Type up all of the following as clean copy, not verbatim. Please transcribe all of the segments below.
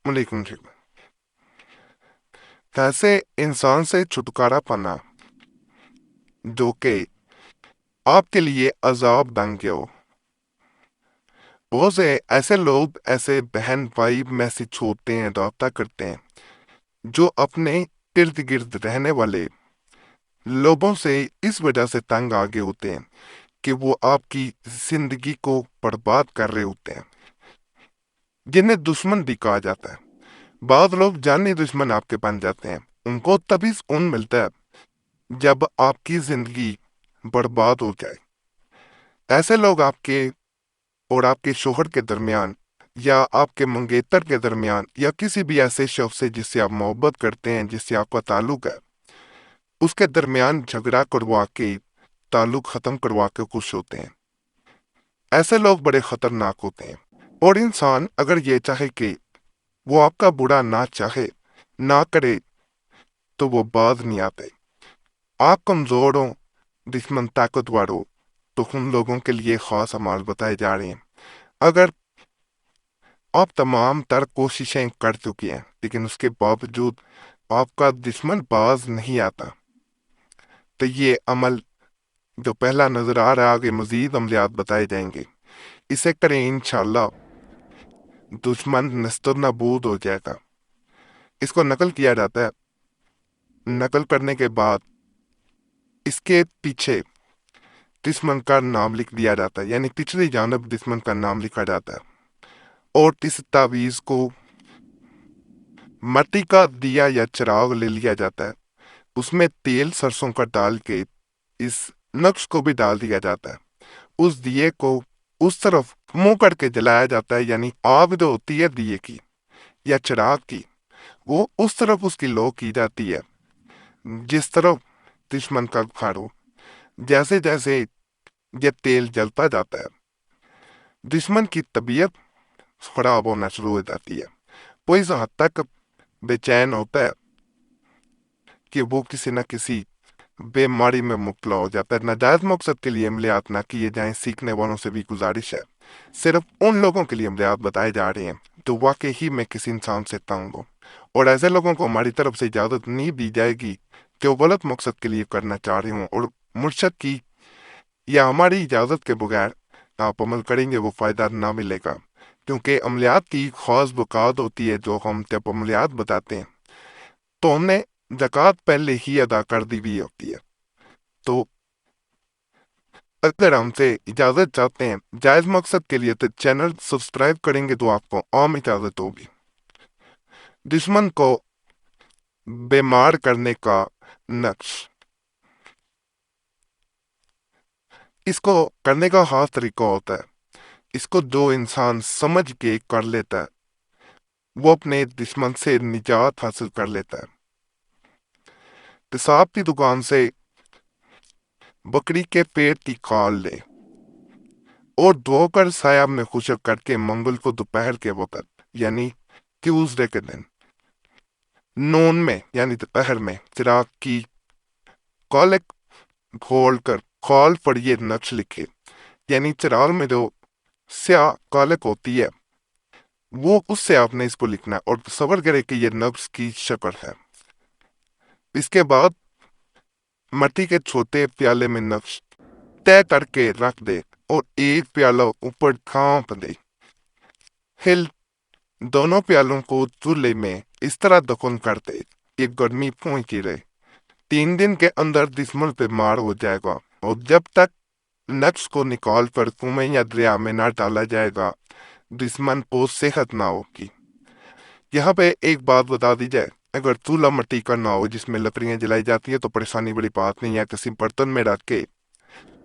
वलीकुम ठीक। ऐसे इंसान से छुटकारा पाना जो कि आपके लिए अजाब बन गया हो। बहुत से ऐसे लोग, ऐसे बहन भाई मैसेज होते हैं, रब्ता करते हैं, जो अपने इर्द गिर्द रहने वाले लोगों से इस वजह से तंग आगे होते हैं कि वो आपकी जिंदगी को बर्बाद कर रहे होते हैं, जिन्हें दुश्मन भी कहा जाता है। बाद लोग जानी दुश्मन आपके बन जाते हैं। उनको तभी सुकून मिलता है जब आपकी जिंदगी बर्बाद हो जाए। ऐसे लोग आपके और आपके शोहर के दरमियान, या आपके मंगेतर के दरमियान, या किसी भी ऐसे शख्स से जिससे आप मोहब्बत करते हैं, जिससे आपका ताल्लुक है, उसके दरमियान झगड़ा करवा के, ताल्लुक खत्म करवा के खुश होते हैं। ऐसे लोग बड़े खतरनाक होते हैं। और इंसान अगर ये चाहे कि वो आपका बुरा ना चाहे, ना करे, तो वो बाज नहीं आते। आप कमजोर हो, दुश्मन ताकतवर हो, तो उन लोगों के लिए खास अमाल बताए जा रहे हैं। अगर आप तमाम तर कोशिशें कर चुके हैं लेकिन उसके बावजूद आपका दुश्मन बाज नहीं आता, तो ये अमल जो पहला नजर आ रहा है, आगे मजीद अमलियात बताए जाएंगे। इसे करें, इंशाल्लाह दुश्मन नस्तुर नाबूद हो जाएगा। इसको नकल किया जाता है। नकल करने के बाद इसके पीछे दुश्मन का नाम लिख दिया जाता है, यानी पिछली जानब दुश्मन का नाम लिखा जाता है। और इस तावीज को मट्टी का दिया या चिराग ले लिया जाता है, उसमें तेल सरसों का डाल के इस नक्श को भी डाल दिया जाता है। उस दिए को उस तरफ मुंह करके जलाया जाता है, यानी आग जो होती है दिए की या चिराग की, वो उस तरफ उसकी लो की जाती है जिस तरफ दुश्मन का घर हो। जैसे जैसे ये तेल जलता जाता है, दुश्मन की तबीयत खराब होना शुरू हो जाती है। वो इस हद तक बेचैन होता है कि वो किसी न किसी बीमारी में मुब्तला हो जाता है। नाजायज मकसद के लिए अमलियात ना किए जाएं, सीखने वालों से भी गुजारिश है। सिर्फ उन लोगों के लिए अमलियात बताए जा रहे हैं तो वाकई ही में किसी इंसान से तंग हो। और ऐसे लोगों को हमारी तरफ से इजाजत नहीं दी जाएगी जो गलत मकसद के लिए करना चाह रहे हों, और मुर्शद की या हमारी इजाजत के बगैर आप अमल करेंगे वो फायदा ना मिलेगा। क्योंकि अमलियात की खास बुकात होती है। जो हम जब अमलियात बताते हैं तो हमने ज़कात पहले ही अदा कर दी हुई होती है। तो अगर हमसे इजाजत चाहते हैं जायज मकसद के लिए, तो चैनल सब्सक्राइब करेंगे तो आपको आम इजाजत होगी। दुश्मन को बीमार करने का नक्श, इसको करने का खास तरीका होता है। इसको जो इंसान समझ के कर लेता है वो अपने दुश्मन से निजात हासिल कर लेता है। पेशाब की दुकान से बकरी के पेट की खाल ले और धोकर साया में खुशक करके मंगल को दोपहर के वक्त, यानी ट्यूसडे के दिन नून में यानी दोपहर में चिराग की कॉलक खोल कर कॉल पर ये नक्श लिखे। यानी चिराग में जो स्याह कॉलक होती है वो, उससे आपने इसको लिखना है और सबर करे कि ये नक्श की शक्ल है। इसके बाद मिट्टी के छोटे प्याले में नक्श तय करके रख दे और एक प्याला ऊपर ढांप दे। हिल दोनों प्यालों को चूल्हे में इस तरह दफन कर दे कि गर्मी पहुंची रहे। 3 दिन के अंदर दुश्मन बीमार हो जाएगा, और जब तक नक्श को निकाल कर कुएं या दरिया में न डाला जाएगा दुश्मन को सेहत ना होगी। यहाँ पे एक बात बता दी जाए, अगर चूल्हा मिट्टी का ना हो जिसमें लकड़ियां जलाई जाती है तो परेशानी बड़ी बात नहीं है। किसी बर्तन में रख के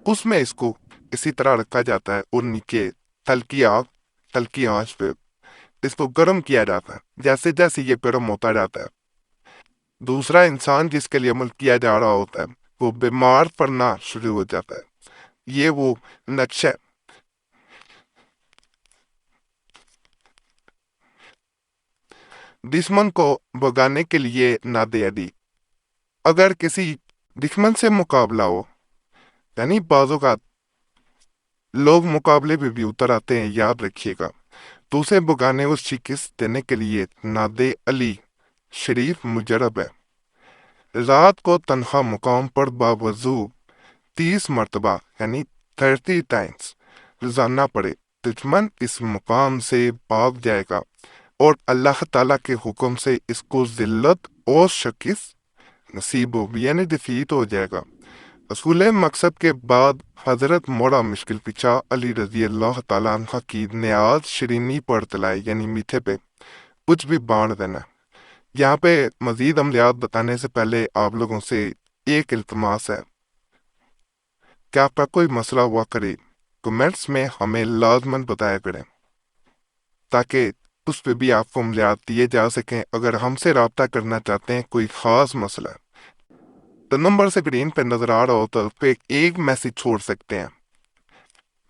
उसमें इसको इसी तरह रखा जाता है और नीचे हल्की आग, हल्की आंच पे इसको गर्म किया जाता है। जैसे जैसे ये गर्म होता जाता है, दूसरा इंसान जिसके लिए अमल किया जा रहा होता है वो बीमार पड़ना शुरू हो जाता है। ये वो नक्शा है। दुश्मन को भगाने के लिए नादियादी, अगर किसी दुश्मन से मुकाबला हो, यानी बाजों का लोग मुकाबले में भी उतर आते हैं, याद रखिएगा, تو اسے بگانے کو شکست دینے کے لیے ناد علی شریف مجرب ہے۔ رات کو تنہا مقام پر باوضو 30 مرتبہ یعنی 30 ٹائمز روزانہ پڑھے، دشمن اس مقام سے بھاگ جائے گا اور اللہ تعالیٰ کے حکم سے اس کو ذلت اور شکست نصیب ہوگی، یعنی ڈیفیٹ ہو جائے گا۔ اصول مقصد کے بعد حضرت مولا مشکل پچا علی رضی اللہ تعالیٰ عنہ کی نیاز شرینی پر تلائی، یعنی میٹھے پہ کچھ بھی بانٹ دینا۔ یہاں پہ مزید عملیات بتانے سے پہلے آپ لوگوں سے ایک التماس ہے کہ آپ کا کوئی مسئلہ ہوا کرے کمنٹس میں ہمیں لازماً بتایا کریں تاکہ اس پہ بھی آپ کو عملیات دیے جا سکیں۔ اگر ہم سے رابطہ کرنا چاہتے ہیں کوئی خاص مسئلہ تو نمبر سکرین پہ نظر آ رہا ہو تو پہ ایک میسج چھوڑ سکتے ہیں،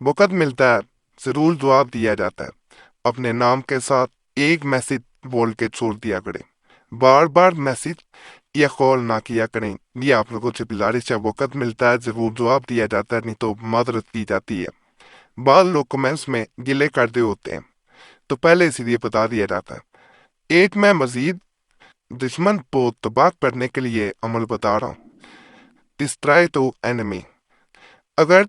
وقت ملتا ہے ضرور جواب دیا جاتا ہے۔ اپنے نام کے ساتھ ایک میسج بول کے چھوڑ دیا کریں، بار بار میسج یا کال نہ کیا کریں، یہ آپ لوگوں سے گزارش ہے۔ وقت ملتا ہے ضرور جواب دیا جاتا ہے، نہیں تو معذرت کی جاتی ہے۔ بعض لوگ کمنٹس میں گلے کرتے ہوتے ہیں تو پہلے اس لیے بتا دیا جاتا ہے۔ ایک میں مزید دشمن کو تباہ کرنے کے لیے عمل بتا رہا ہوں، ڈسٹرائی ٹو اینمی۔ اگر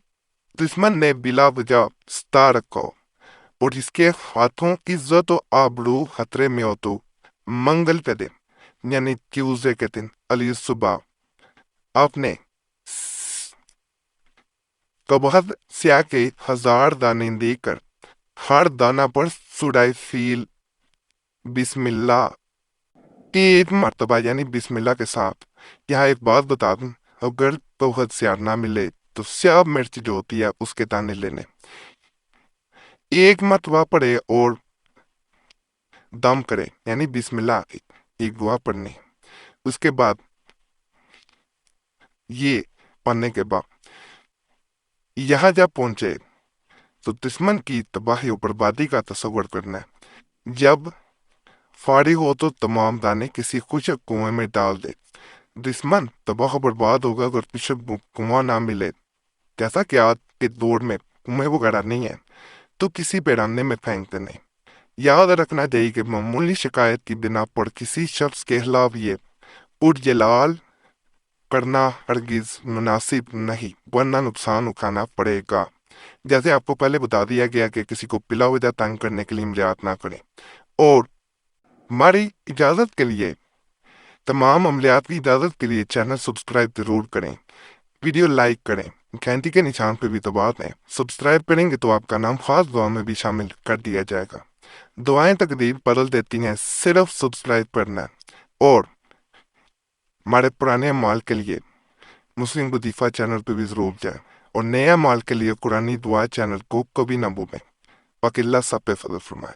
دشمن نے بلا وجہ ستا رکھا ہو اور اس کے ہاتھوں عزت و آبرو خطرے میں ہو تو منگل کے دن یعنی ٹیوزڈے کے دن علی صبح آپ نے کبہت سیاہ کے 1000 دانے دے کر ہر دانہ پر سورہ فیل بسم اللہ 3 مرتبہ یعنی بسم اللہ کے ساتھ۔ یہاں ایک بات بتا دوں، اگر بہت سیاہ نہ ملے تو سیاہ مرچ جو ہوتی ہے اس کے دانے لینے، ایک مرتبہ پڑھے اور دم کرے یعنی بسم اللہ ایک دعا پڑھنی۔ اس کے بعد یہ پڑھنے کے بعد یہاں جب پہنچے تو دشمن کی تباہی و بربادی کا تصور کرنا ہے۔ جب فارغ ہو تو تمام دانے کسی خشک کنویں میں ڈال دے، دشمن تباہ و برباد ہوگا اگر خشک کنواں نہ ملے۔ جیسا کہ آج کے دور میں کنویں وغیرہ نہیں ہے تو کسی پیرانے میں پھینک دینے۔ یاد رکھنا چاہیے کہ معمولی شکایت کی بنا پر کسی شخص کے خلاف یہ پرجلال کرنا ہرگز مناسب نہیں، ورنہ نقصان اٹھانا پڑے گا۔ جیسے آپ کو پہلے بتا دیا گیا کہ کسی کو بلا وجہ تنگ کرنے کے لیے عملیات نہ کریں۔ اور ہماری اجازت کے لیے، تمام عملیات کی اجازت کے لیے چینل سبسکرائب ضرور کریں، ویڈیو لائک کریں، گھنٹی کے نشان پہ بھی دبا دیں۔ سبسکرائب کریں گے تو آپ کا نام خاص دعا میں بھی شامل کر دیا جائے گا۔ دعائیں تقدیر بدل دیتی ہیں، صرف سبسکرائب کرنا ہے۔ اور ہمارے پرانے اعمال کے لیے مسلم وظیفہ چینل پہ بھی ضرور جائیں، اور نئے اعمال کے لیے قرآنی دعا چینل کو کبھی نہ بھولیں۔ باقی اللہ سب پہ فضل فرمائے۔